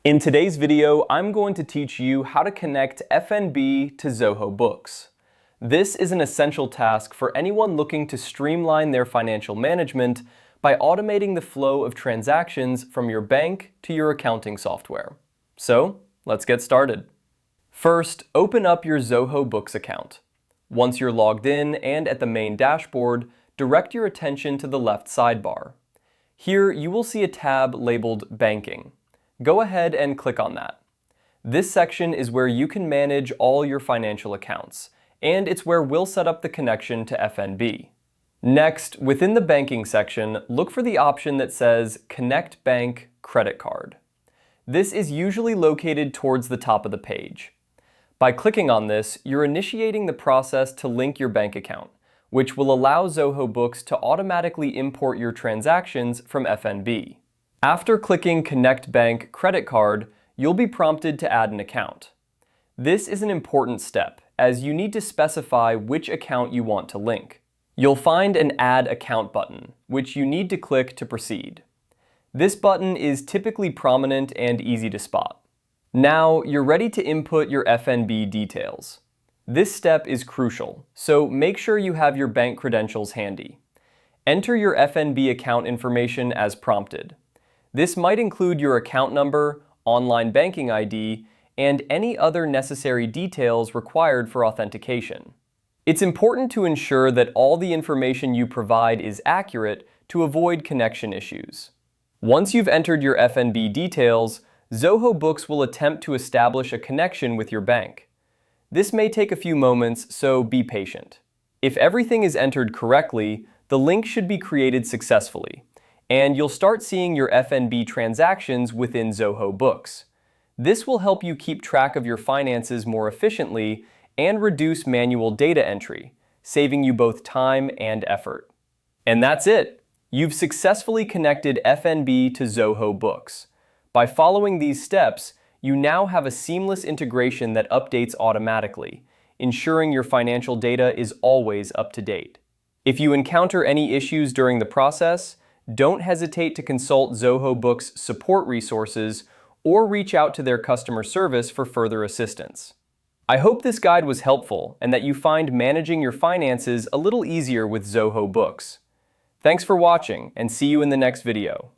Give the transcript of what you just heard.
In today's video, I'm going to teach you how to connect FNB to Zoho Books. This is an essential task for anyone looking to streamline their financial management by automating the flow of transactions from your bank to your accounting software. So, let's get started. First, open up your Zoho Books account. Once you're logged in and at the main dashboard, direct your attention to the left sidebar. Here, you will see a tab labeled Banking. Go ahead and click on that. This section is where you can manage all your financial accounts, and it's where we'll set up the connection to FNB. Next, within the banking section, look for the option that says Connect Bank Credit Card. This is usually located towards the top of the page. By clicking on this, you're initiating the process to link your bank account, which will allow Zoho Books to automatically import your transactions from FNB. After clicking Connect Bank Credit Card, you'll be prompted to add an account. This is an important step, as you need to specify which account you want to link. You'll find an Add Account button, which you need to click to proceed. This button is typically prominent and easy to spot. Now, you're ready to input your FNB details. This step is crucial, so make sure you have your bank credentials handy. Enter your FNB account information as prompted. This might include your account number, online banking ID, and any other necessary details required for authentication. It's important to ensure that all the information you provide is accurate to avoid connection issues. Once you've entered your FNB details, Zoho Books will attempt to establish a connection with your bank. This may take a few moments, so be patient. If everything is entered correctly, the link should be created successfully, and you'll start seeing your FNB transactions within Zoho Books. This will help you keep track of your finances more efficiently and reduce manual data entry, saving you both time and effort. And that's it! You've successfully connected FNB to Zoho Books. By following these steps, you now have a seamless integration that updates automatically, ensuring your financial data is always up to date. If you encounter any issues during the process, don't hesitate to consult Zoho Books support resources or reach out to their customer service for further assistance. I hope this guide was helpful and that you find managing your finances a little easier with Zoho Books. Thanks for watching, and see you in the next video.